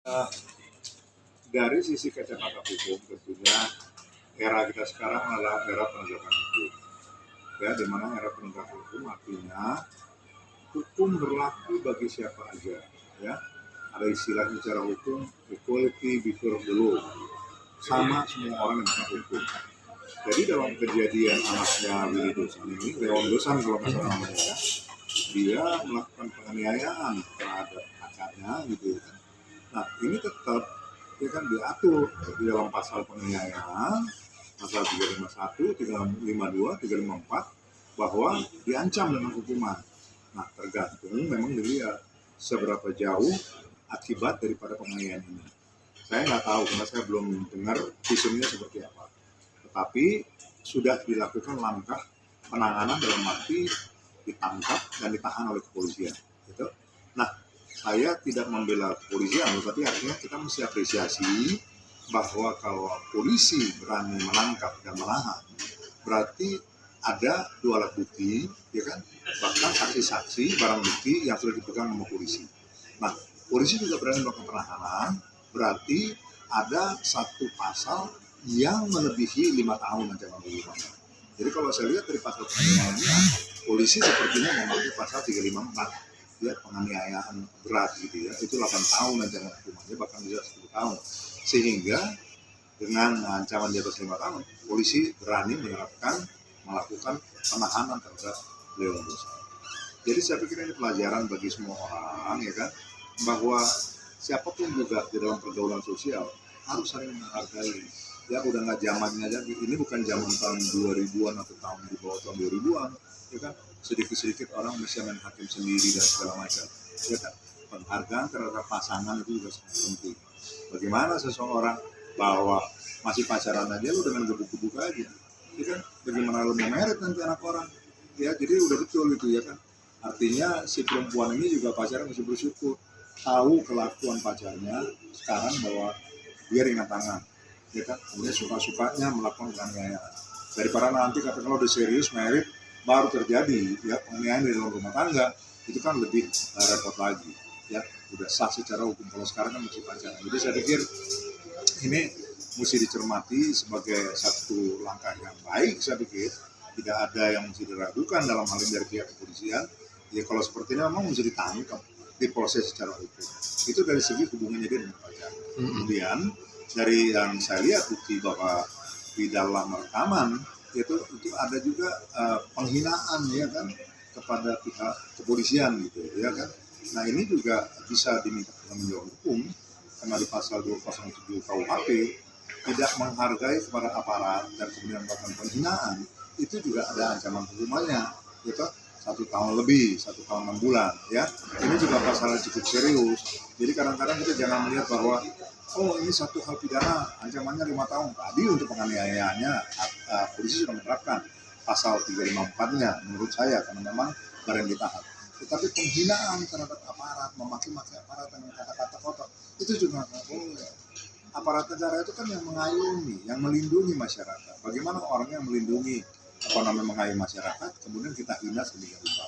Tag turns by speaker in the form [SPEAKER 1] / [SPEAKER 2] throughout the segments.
[SPEAKER 1] Nah, dari sisi kacamata hukum tentunya era kita sekarang adalah era penegakan hukum. Ya, di mana era penegakan hukum artinya hukum berlaku bagi siapa aja. Ya, ada istilah bicara hukum equality before the law. Sama semua orang yang kena hukum. Jadi dalam kejadian anaknya Willy Dosan ini, Leon Dosan kalau nggak salah namanya ya, dia melakukan penganiayaan terhadap pacarnya gitu ya. Nah ini tetap ya kan diatur di dalam pasal penganiayaan pasal 351, 352, 354 bahwa diancam dengan hukuman. Nah tergantung memang dilihat seberapa jauh akibat daripada penganiayaan ini. Saya nggak tahu karena saya belum dengar visumnya seperti apa. Tetapi sudah dilakukan langkah penanganan dalam arti ditangkap dan ditahan oleh kepolisian. Gitu. Nah, saya tidak membela kepolisian, tapi artinya kita mesti apresiasi bahwa kalau polisi berani menangkap dan menahan, berarti ada dua alat bukti, ya kan? Bahkan saksi-saksi, barang bukti yang sudah dipegang sama polisi. Nah, polisi juga berani melakukan penahanan, berarti ada satu pasal yang melebihi 5 tahun ancaman hukumannya. Jadi kalau saya lihat dari pasal penganiayaannya, polisi sepertinya memakai pasal 354, ya penganiayaan berat gitu ya, itu 8 tahun ancaman hukumannya, bahkan bisa 10 tahun. Sehingga dengan ancaman di atas 5 tahun, polisi berani melakukan penahanan terhadap Leon Dosan. Jadi saya pikir ini pelajaran bagi semua orang, ya kan, bahwa siapapun juga di dalam pergaulan sosial harus saling menghargai. Ya udah nggak zamannya lagi, ini bukan zaman tahun 2000-an atau tahun di bawah tahun 2000-an, ya kan, sedikit-sedikit orang bisa main hakim sendiri dan segala macam, ya kan. Penghargaan terhadap pasangan itu juga sangat penting. Bagaimana seseorang bahwa masih pacaran aja lu dengan gebuk-gebuk aja, ya kan, bagaimana lu mau merit nanti anak orang, ya jadi udah betul itu, ya kan. Artinya si perempuan ini juga pacaran masih bersyukur tahu kelakuan pacarnya sekarang bahwa dia ringan tangan, ya kan, kemudian suka-sukanya melakukan penganiayaan. Daripada nanti katakanlah udah serius merit baru terjadi ya penganiayaan di dalam rumah tangga, itu kan lebih repot lagi, ya udah sah secara hukum. Kalau sekarang kan masih pacaran. Jadi saya pikir ini mesti dicermati sebagai satu langkah yang baik. Saya pikir tidak ada yang mesti diragukan dalam hal ini dari pihak kepolisian. Ya kalau seperti ini memang mesti ditangkap, diproses secara hukum. Itu dari segi hubungannya dia dengan pacar. Kemudian dari yang saya lihat bukti bahwa di dalam rekaman itu ada juga penghinaan, ya kan, kepada pihak kepolisian gitu, ya kan. Nah ini juga bisa diminta pertanggungjawaban hukum karena di pasal 207 KUHP tidak menghargai kepada aparat dan kemudian melakukan penghinaan, itu juga ada ancaman hukumannya, gitu. 1 tahun lebih, 1 tahun 6 bulan, ya. Ini juga pasalnya cukup serius. Jadi kadang-kadang kita jangan melihat bahwa oh ini satu hal pidana ancamannya 5 tahun. Tadi untuk penganiayaannya polisi sudah menerapkan pasal 354-nya menurut saya karena memang barang ditahan. Tetapi penghinaan terhadap aparat, memaki-maki aparat dengan kata-kata kotor, itu juga nggak boleh. Aparat negara itu kan yang mengayomi, yang melindungi masyarakat. Bagaimana orang yang melindungi mengayomi masyarakat, kemudian kita hina sedemikian rupa.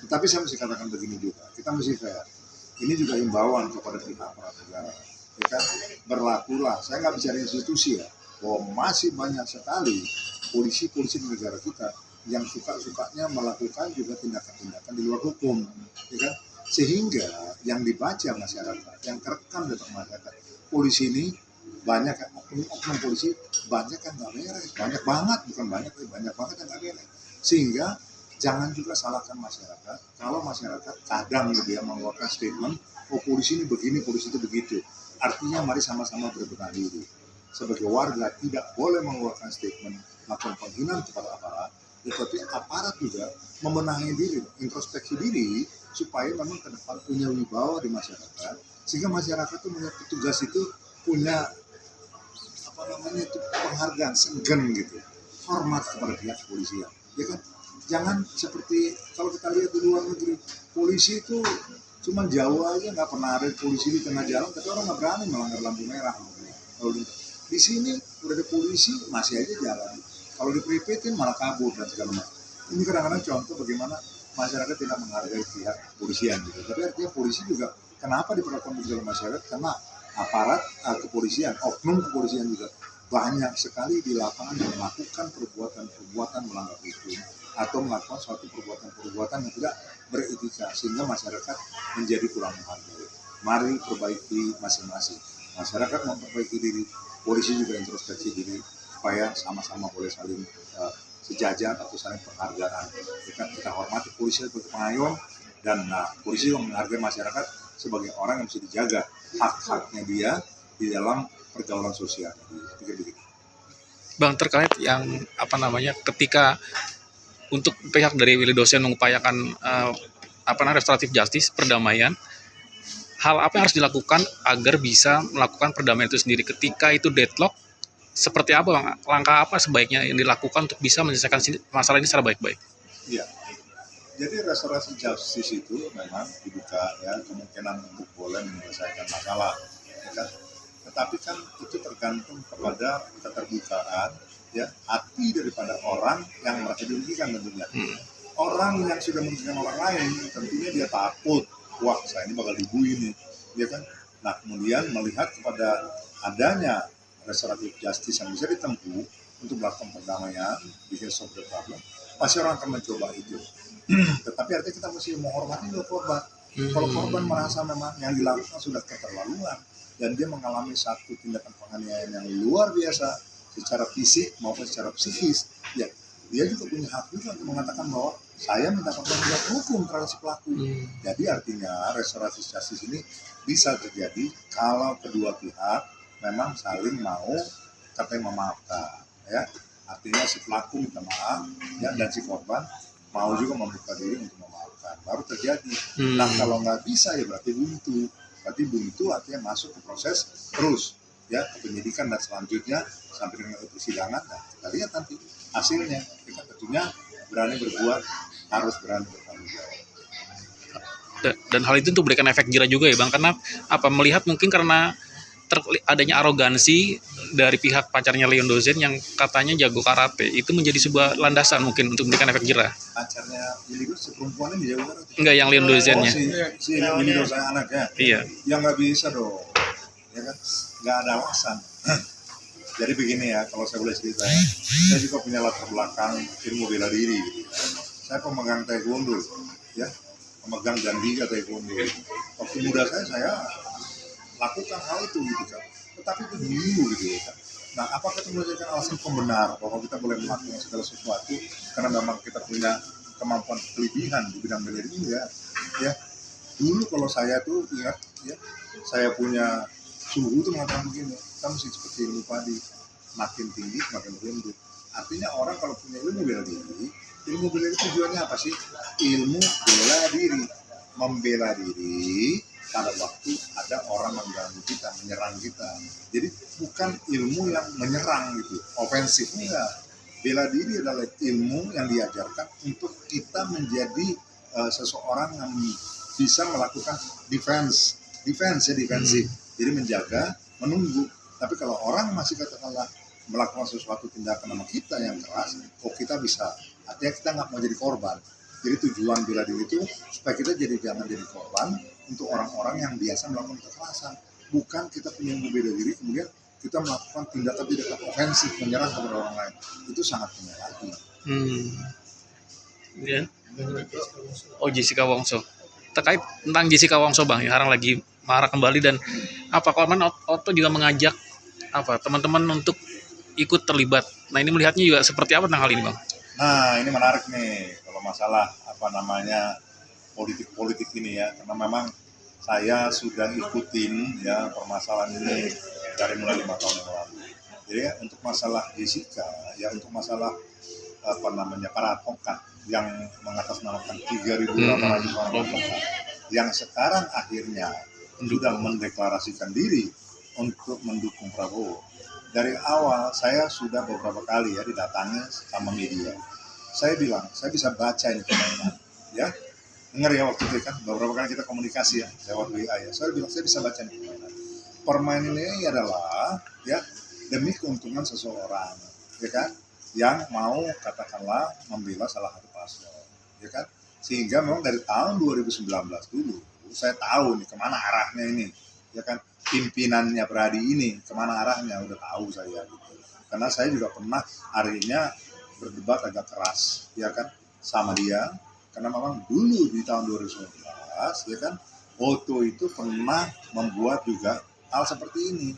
[SPEAKER 1] Tetapi saya mesti katakan begini juga, kita mesti fair. Ini juga himbauan kepada pihak aparat negara. Ya kan? Berlakulah, saya nggak bicara institusi ya, bahwa masih banyak sekali polisi-polisi di negara kita yang suka-sukanya melakukan juga tindakan-tindakan di luar hukum, ya kan? Sehingga yang dibaca masyarakat, yang terekam di masyarakat, polisi ini banyak kan, oknum polisi banyak yang nggak beres, banyak banget, bukan banyak, tapi banyak banget yang nggak beres. Sehingga jangan juga salahkan masyarakat kalau masyarakat kadang dia mengeluarkan statement, oh polisi ini begini, polisi itu begitu. Artinya mari sama-sama berbenah diri. Sebagai warga tidak boleh mengeluarkan statement melakukan penghinaan kepada aparat, tetapi aparat juga membenahi diri, introspeksi diri supaya memang ke depan punya wibawa di masyarakat, sehingga masyarakat itu melihat petugas itu punya itu penghargaan, senggen gitu, hormat kepada pihak kepolisian, ya kan. Jangan seperti kalau kita lihat di luar negeri, polisi itu cuma jauh aja, nggak pernah ada polisi di tengah jalan, tapi orang nggak berani melanggar lampu merah. Kalau di sini udah ada polisi masih aja jalan, kalau diperipetin malah kabur dan segala macam. Ini kadang-kadang contoh bagaimana masyarakat tidak menghargai pihak kepolisian gitu. Tapi artinya polisi juga kenapa diperlakukan begitu masyarakat, karena aparat kepolisian, oknum kepolisian juga banyak sekali di lapangan yang melakukan perbuatan-perbuatan melanggar hukum atau melakukan suatu perbuatan-perbuatan yang tidak beretika sehingga masyarakat menjadi kurang menghargai. Mari perbaiki masing-masing. Masyarakat memperbaiki diri, polisi juga introspeksi diri supaya sama-sama boleh saling sejajar atau saling penghargaan. Kita hormati polisi sebagai pengayom dan polisi yang menghargai masyarakat sebagai orang yang bisa dijaga hak-haknya dia di dalam pergaulan sosial.
[SPEAKER 2] Bang, terkait yang ketika untuk pihak dari Willy Dosen mengupayakan restoratif justice, perdamaian, hal apa yang harus dilakukan agar bisa melakukan perdamaian itu sendiri ketika itu deadlock? Seperti apa, Bang? Langkah apa sebaiknya yang dilakukan untuk bisa menyelesaikan masalah ini secara baik-baik?
[SPEAKER 1] Iya. Jadi restorasi justice itu memang dibuka ya kemungkinan untuk boleh menyelesaikan masalah, ya kan? Tetapi kan itu tergantung kepada keterbukaan ya hati daripada orang yang merasa dirugikan tentunya. Orang yang sudah merugikan orang lain tentunya dia takut, wah saya ini bakal dibui nih, ya kan? Nah kemudian melihat kepada adanya restoratif justice yang bisa ditempuh untuk melakukan perdamaian, bikin solve the problem, pasti orang akan mencoba itu. Tetapi artinya kita mesti menghormati dulu korban. Kalau korban merasa memang yang dilakukan sudah keterlaluan dan dia mengalami satu tindakan penganiayaan yang luar biasa secara fisik maupun secara psikis, ya dia juga punya hak juga untuk mengatakan bahwa saya minta pertanggung hukum terhadap si pelaku. Jadi artinya restorasi justice ini bisa terjadi kalau kedua pihak memang saling mau katanya memaafkan, ya. Artinya si pelaku minta maaf, ya, dan si korban mau juga membuka diri untuk memaafkan, baru terjadi. Nah kalau nggak bisa ya berarti buntu. Berarti buntu artinya masuk ke proses terus, ya, ke penyidikan dan selanjutnya sampai dengan persidangan. Nah, kita lihat nanti hasilnya. Kita tentunya berani berbuat, harus berani bertanggung jawab.
[SPEAKER 2] Dan hal itu untuk berikan efek jera juga ya, Bang, karena melihat mungkin karena adanya arogansi dari pihak pacarnya Leon Dozen yang katanya jago karate, itu menjadi sebuah landasan mungkin untuk memberikan efek jerah.
[SPEAKER 1] Pacarnya Willy Dozen, perempuannya di jago karate?
[SPEAKER 2] Enggak, yang Leon Dozennya.
[SPEAKER 1] Si Willy Dozen anaknya?
[SPEAKER 2] Iya.
[SPEAKER 1] Ya nggak bisa dong, ya kan? Nggak ada alasan. Jadi begini ya, kalau saya boleh cerita ya, saya juga punya latar belakang ilmu bela diri. Saya pemegang taekwondo, ya, pemegang Gandiga taekwondo. Waktu muda saya lakukan hal itu gitu kan, tetapi itu dulu gitu kan. Nah apakah itu menjadikan alasan pembenar bahwa kita boleh melakukan segala sesuatu karena memang kita punya kemampuan kelebihan di bidang bela diri ya. Dulu kalau saya tuh ingat ya, saya punya suhu tuh mengatakan begini, kita mesti seperti ilmu padi, makin tinggi makin lembut. Artinya orang kalau punya ilmu bela diri tujuannya apa sih? Ilmu bela diri, membela diri pada waktu ada orang mengganggu kita, menyerang kita. Jadi bukan ilmu yang menyerang gitu, ofensif, enggak. Bela diri adalah ilmu yang diajarkan untuk kita menjadi seseorang yang bisa melakukan defensif. Jadi menjaga, menunggu. Tapi kalau orang masih katakanlah melakukan sesuatu tindakan sama kita yang keras, kok kita bisa, artinya kita nggak mau jadi korban. Jadi tujuan bela diri itu supaya kita jangan jadi korban untuk orang-orang yang biasa melakukan kekerasan. Bukan kita punya ilmu bela diri kemudian kita melakukan tindakan ofensif menyerang kepada orang lain. Itu sangat menyerang.
[SPEAKER 2] Ya. Oh, Jessica Wongso. Terkait tentang Jessica Wongso, Bang, yang sekarang lagi marah kembali dan korban Otto juga mengajak teman-teman untuk ikut terlibat. Nah ini melihatnya juga seperti apa tentang hal ini, Bang?
[SPEAKER 1] Nah ini menarik nih kalau masalah politik ini ya, karena memang saya sudah ikutin ya permasalahan ini dari mulai 5 tahun yang lalu. Jadi ya, untuk masalah Jessica ya, untuk masalah para advokat yang mengatasnamakan 3.800 orang advokat yang sekarang akhirnya sudah mendeklarasikan diri untuk mendukung Prabowo. Dari awal saya sudah beberapa kali ya didatangi sama media. Saya bilang, saya bisa baca ini permainan, ya. Dengar ya waktu itu kan, beberapa kali kita komunikasi ya, lewat WA ya. Saya bilang, saya bisa baca ini permainan. Permainan ini adalah, ya, demi keuntungan seseorang, ya kan, yang mau katakanlah membela salah satu paslon, ya kan. Sehingga memang dari tahun 2019 dulu, saya tahu nih kemana arahnya ini, ya kan. pimpinannya Pradi ini kemana arahnya udah tahu saya gitu. Karena saya juga pernah harinya berdebat agak keras ya kan sama dia, karena memang dulu di tahun 2019 ya kan Otto itu pernah membuat juga hal seperti ini.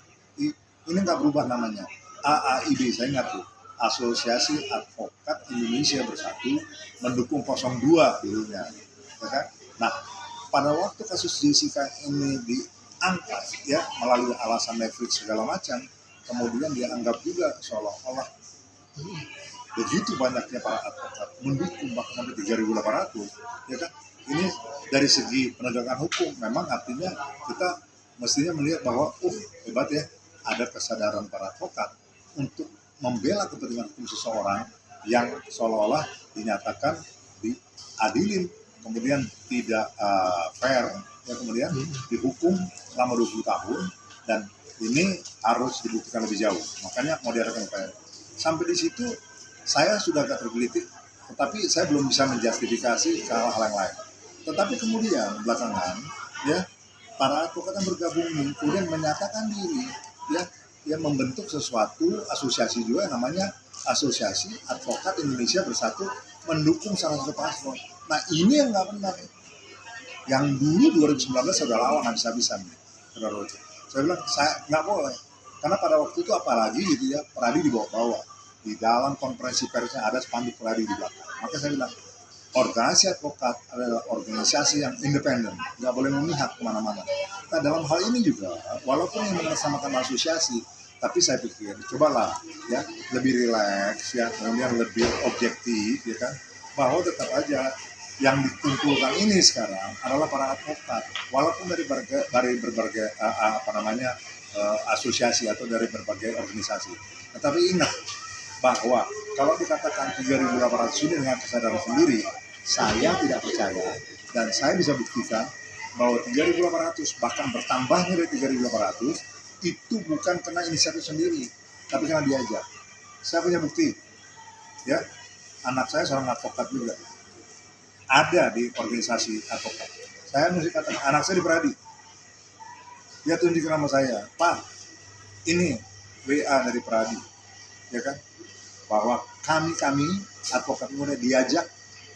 [SPEAKER 1] Ini nggak berubah namanya, AAIB, saya ingat tuh, Asosiasi Advokat Indonesia Bersatu mendukung 02 dulunya ya kan. Nah, pada waktu kasus Jessica ini diangkat ya melalui alasan Netflix segala macam, kemudian dianggap juga seolah-olah begitu banyaknya para advokat mendukung bahkan sampai 3.800 ya kan. Ini dari segi penegakan hukum memang artinya kita mestinya melihat bahwa hebat ya, ada kesadaran para advokat untuk membela kepentingan hukum seseorang yang seolah-olah dinyatakan diadilin, kemudian tidak fair, ya kemudian dihukum selama 20 tahun, dan ini harus dibuktikan lebih jauh. Makanya mau diadakan upaya. Sampai di situ saya sudah agak tergelitik, tetapi saya belum bisa menjustifikasi ke hal-hal yang lain. Tetapi kemudian belakangan, ya para advokat yang bergabung ini kemudian menyatakan diri, ya membentuk sesuatu asosiasi juga namanya Asosiasi Advokat Indonesia Bersatu mendukung salah satu paslon. Nah ini yang nggak benar. Yang dulu 2019 saya udah lawan habis-habisan. Saya bilang saya nggak boleh, karena pada waktu itu apalagi gitu ya, Pradi dibawa-bawa di dalam konferensi persnya ada spanduk Pradi di belakang. Maka saya bilang organisasi advokat adalah organisasi yang independen, nggak boleh memihak kemana-mana. Nah dalam hal ini juga, walaupun yang mengesamakan asosiasi, tapi saya pikir cobalah ya lebih rileks ya, kemudian lebih objektif ya kan, bahwa tetap aja yang dikumpulkan ini sekarang adalah para advokat, walaupun dari berbagai asosiasi atau dari berbagai organisasi. Tetapi ingat bahwa kalau dikatakan 3.800 ini dengan kesadaran sendiri, saya tidak percaya, dan saya bisa buktikan bahwa 3.800 bahkan bertambahnya dari 3.800 itu bukan kena inisiatif sendiri, tapi karena diajak. Saya punya bukti, ya anak saya seorang advokat juga, ada di organisasi advokat. Saya mesti katakan anak saya di Pradi, dia tunjukin nama saya, Pak, ini WA dari Pradi, ya kan, bahwa kami advokat muda diajak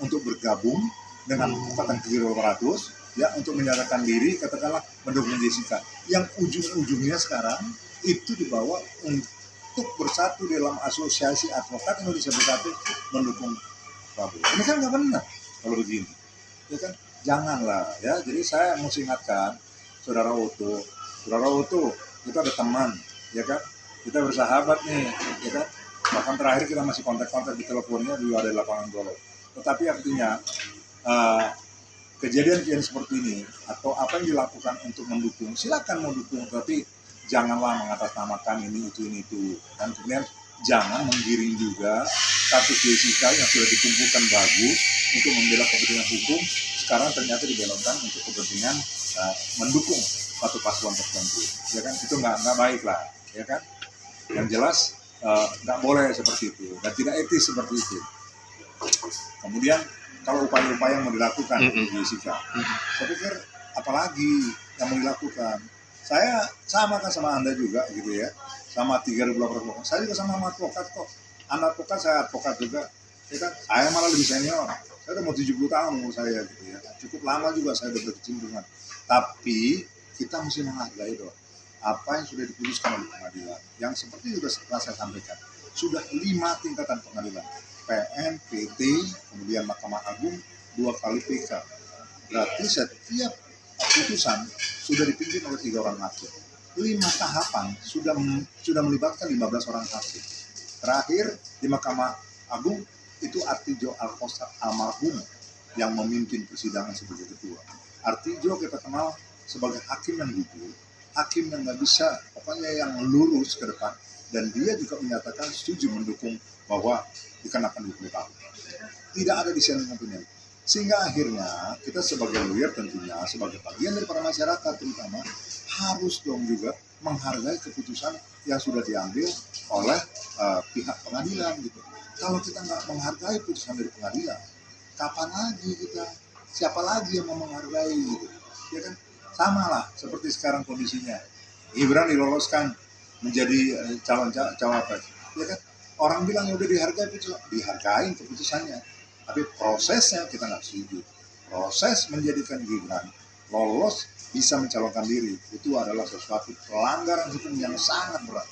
[SPEAKER 1] untuk bergabung dengan advokat 3.800 ya untuk menyatakan diri, katakanlah mendukung Jessica, yang ujung-ujungnya sekarang itu dibawa untuk bersatu dalam Asosiasi Advokat Indonesia Bersatu mendukung Prabowo. Ini kan nggak benar kalau begini, ya kan? Janganlah ya. Jadi saya mesti ingatkan saudara Otto itu ada teman, ya kan? Kita bersahabat nih, ya kan? Bahkan terakhir kita masih kontak-kontak di teleponnya juga ada di lapangan golf. Tetapi artinya kejadian seperti ini atau apa yang dilakukan untuk mendukung, silakan mendukung, tapi janganlah mengatasnamakan ini itu, dan kemudian jangan menggiring juga kasus Jessica yang sudah dikumpulkan bagus untuk membela kepentingan hukum, sekarang ternyata dibelokkan untuk kepentingan mendukung satu paslon tertentu, ya kan? Itu nggak baik lah, ya kan? Yang jelas nggak boleh seperti itu dan tidak etis seperti itu. Kemudian kalau upaya-upaya yang mau dilakukan untuk Jessica, saya pikir apalagi yang mau dilakukan. Saya sama kan sama Anda juga gitu ya, sama 3.800. Saya juga sama advokat kok. Anda advokat, saya advokat juga. Ya kan? Saya malah lebih senior. Saya udah mau 70 tahun umur saya gitu ya. Cukup lama juga saya udah berkecimpungan. Tapi kita mesti menghargai dong apa yang sudah diputuskan oleh pengadilan. Yang seperti juga setelah saya sampaikan, sudah 5 tingkatan pengadilan. PN, PT, kemudian Mahkamah Agung, 2 kali PK. Berarti setiap putusan sudah dipimpin oleh 3 orang hakim. 5 tahapan sudah melibatkan 15 orang hakim. Terakhir di Mahkamah Agung itu Artijo Alkostar almarhum yang memimpin persidangan sebagai ketua. Artijo kita kenal sebagai hakim yang jujur, hakim yang nggak bisa, pokoknya yang lurus ke depan, dan dia juga menyatakan setuju mendukung bahwa dikenakan 20 tahun. Tidak ada dissenting opinion. Sehingga akhirnya kita sebagai lawyer tentunya, sebagai bagian daripada masyarakat terutama, harus dong juga menghargai keputusan yang sudah diambil oleh pihak pengadilan gitu. Kalau kita nggak menghargai putusan dari pengadilan, kapan lagi kita, siapa lagi yang mau menghargai gitu, ya kan? Sama lah seperti sekarang kondisinya. Gibran diloloskan menjadi calon cawapres, ya kan? Orang bilang ya udah dihargai putusan, dihargain keputusannya, tapi prosesnya kita nggak setuju. Proses menjadikan Gibran lolos bisa mencalonkan diri itu adalah sesuatu pelanggaran hukum yang sangat berat,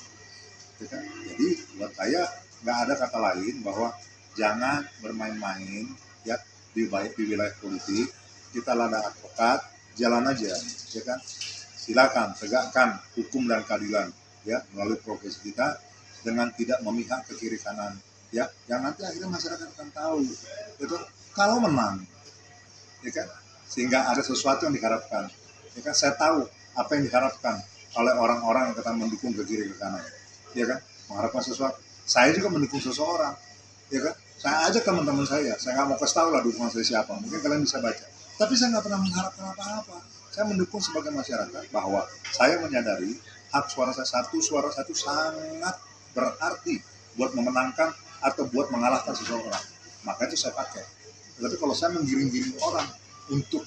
[SPEAKER 1] ya kan? Jadi buat saya nggak ada kata lain bahwa jangan bermain-main ya di wilayah politik. Kita lada advokat, jalan aja, ya kan? Silakan tegakkan hukum dan keadilan ya melalui profesi kita dengan tidak memihak ke kiri kanan ya, yang nanti akhirnya masyarakat akan tahu itu kalau menang, ya kan, sehingga ada sesuatu yang diharapkan, ya kan. Saya tahu apa yang diharapkan oleh orang-orang yang kata mendukung ke kiri ke kanan, ya kan, mengharapkan sesuatu. Saya juga mendukung seseorang, ya kan. Saya ajak teman-teman saya nggak mau kasih tahu lah dukungan saya siapa, mungkin kalian bisa baca, tapi saya nggak pernah mengharapkan apa-apa. Saya mendukung sebagai masyarakat bahwa saya menyadari hak suara satu sangat berarti buat memenangkan atau buat mengalahkan seseorang. Maka itu saya pakai. Tapi kalau saya menggiring-giring orang untuk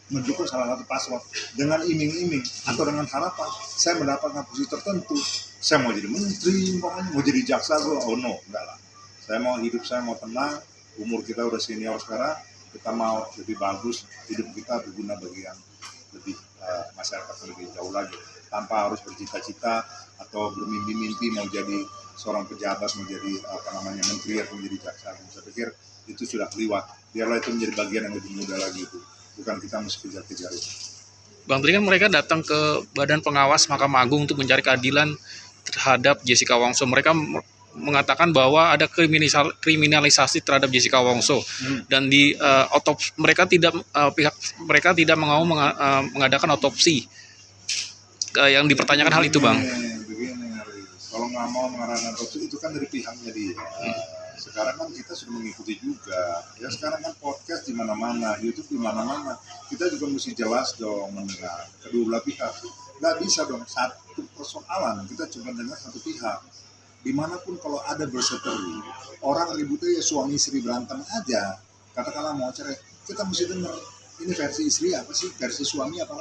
[SPEAKER 1] mendukung salah satu paslon dengan iming-iming atau dengan harapan saya mendapatkan posisi tertentu, saya mau jadi menteri, mau jadi jaksa, oh no, enggak lah. Saya mau hidup, saya mau tenang, umur kita udah senior sekarang, kita mau lebih bagus, hidup kita berguna bagi yang lebih masyarakat lebih jauh lagi, tanpa harus bercita-cita atau bermimpi-mimpi mau jadi seorang pejabat, mau jadi menteri atau menjadi jaksa. Saya pikir itu sudah lewat, biarlah itu menjadi bagian yang lebih mudah lagi, itu bukan kita mesti kejar-kejar itu.
[SPEAKER 2] Bang, tadi kan mereka datang ke Badan Pengawas Mahkamah Agung untuk mencari keadilan terhadap Jessica Wongso. Mereka mengatakan bahwa ada kriminalisasi terhadap Jessica Wongso dan di pihak mereka tidak mau mengadakan otopsi. Yang dipertanyakan hal itu, Bang.
[SPEAKER 1] Begini, kalau nggak mau mengadakan otopsi itu kan dari pihaknya dia. Sekarang kan kita sudah mengikuti juga. Ya sekarang kan podcast di mana-mana, YouTube di mana-mana. Kita juga mesti jelas dong mendengar kedua belah pihak. Nggak bisa dong satu persoalan kita cuma dengar satu pihak. Dimanapun kalau ada berseteru, orang ributnya ya suami istri berantem aja, katakanlah mau cerai, kita mesti dengar ini versi istri apa sih, versi suami apa,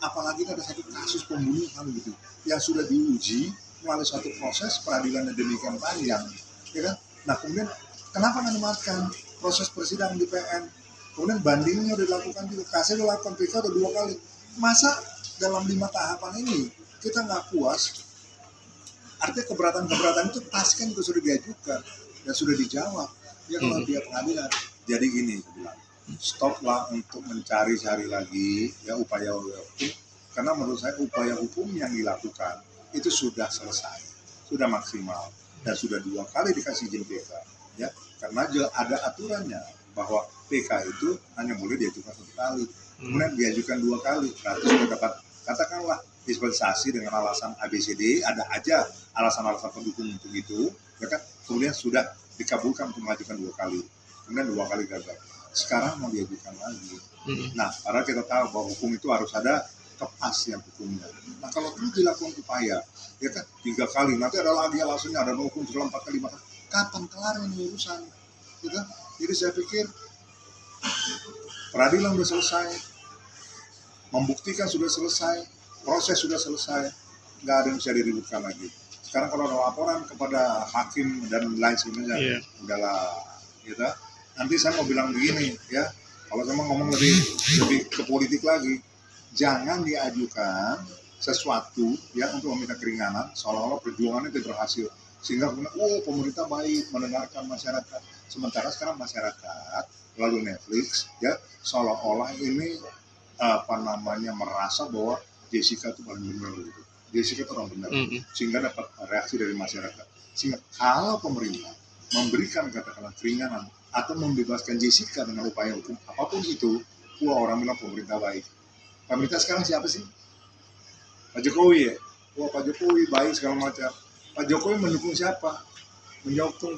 [SPEAKER 1] apalagi ada satu kasus pembunuhan gitu yang sudah diuji melalui satu proses peradilan yang demikian panjang, ya kan. Nah kemudian kenapa nggak dimakan proses persidangan di PN, kemudian bandingnya udah dilakukan juga, kasih dilakukan PK udah 2 kali, masa dalam 5 tahapan ini kita nggak puas? Artinya keberatan itu pasti kan sudah diajukan dan sudah dijawab ya kalau dia pengadilan. Jadi gini, saya bilang stoplah untuk mencari-cari lagi ya upaya hukum, karena menurut saya upaya hukum yang dilakukan itu sudah selesai, sudah maksimal dan sudah 2 kali dikasih izin PK ya, karena ada aturannya bahwa PK itu hanya boleh diajukan 1 kali, kemudian diajukan 2 kali, berarti sudah dapat katakanlah dispensasi dengan alasan ABCD, ada aja alasan-alasan pendukung untuk itu, ya kan? Kemudian sudah dikabulkan untuk mengajukan 2 kali, kemudian 2 kali gagal. Sekarang mau diajukan lagi. Nah, karena kita tahu bahwa hukum itu harus ada kepastian hukumnya. Nah, kalau terus dilakukan upaya, ya kan 3 kali, nanti ada lagi alasannya, ada hukum sudah 4 kali, 5 kali. Kapan kelar ini urusan? Gitu? Jadi saya pikir peradilan sudah selesai, membuktikan sudah selesai, proses sudah selesai, nggak ada yang bisa diributkan lagi. Sekarang kalau ada laporan kepada hakim dan lain sebagainya, udahlah, gitu. Nanti saya mau bilang begini, ya, kalau saya mau ngomong lebih ke politik lagi, jangan diajukan sesuatu ya untuk meminta keringanan, seolah-olah perjuangannya tidak berhasil, sehingga pemerintah baik mendengarkan masyarakat. Sementara sekarang masyarakat lalu Netflix, ya, seolah-olah ini merasa bahwa Jessica itu paling benar gitu. Jessica itu orang benar, sehingga dapat reaksi dari masyarakat. Sehingga kalau pemerintah memberikan katakanlah keringanan atau membebaskan Jessica dengan upaya hukum apapun itu, orang bilang pemerintah baik. Pemerintah sekarang siapa sih? Pak Jokowi ya. Pak Jokowi baik segala macam. Pak Jokowi mendukung siapa? Mendukung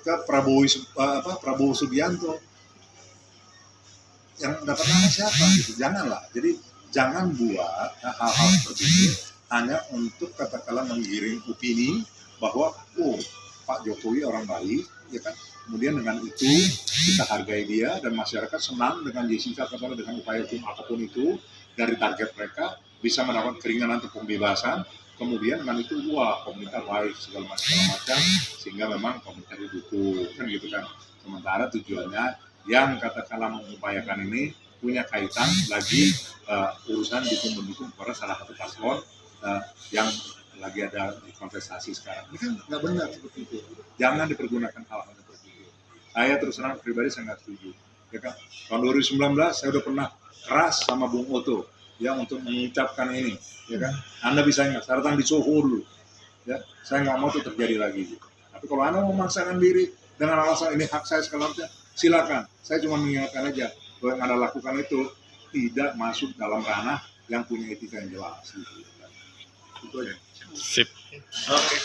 [SPEAKER 1] ke Prabowo Subianto. Yang dapat nama siapa gitu, janganlah. Jadi jangan buat hal-hal seperti ini hanya untuk katakanlah menggiring opini bahwa Pak Jokowi orang baik, ya kan. Kemudian dengan itu kita hargai dia dan masyarakat senang dengan Jessica katakanlah dengan upaya hukum apapun itu dari target mereka, bisa mendapat keringanan atau pembebasan, kemudian dengan itu wah pemerintah baik segala macam, sehingga memang pemerintah didukung kan gitu kan. Sementara tujuannya yang katakanlah mengupayakan ini punya kaitan lagi urusan dukung-mendukung kepada salah satu paslon yang lagi ada di kontestasi sekarang. Ini kan nggak benar seperti itu. Jangan dipergunakan hal-hal seperti itu. Saya terus terang pribadi saya nggak setuju. Ya kan? Tahun 2019 saya udah pernah keras sama Bung Oto ya untuk mengucapkan ini, ya kan? Anda bisa ingat, saya datang di Soho dulu, ya. Saya nggak mau itu terjadi lagi. Tapi kalau Anda mau memaksakan diri dengan alasan ini hak saya segala macam, silakan. Saya cuma mengingatkan aja bahwa yang Anda lakukan itu tidak masuk dalam ranah yang punya etika yang jelas. Gitu. Itu aja.
[SPEAKER 2] Sip.
[SPEAKER 1] Oke.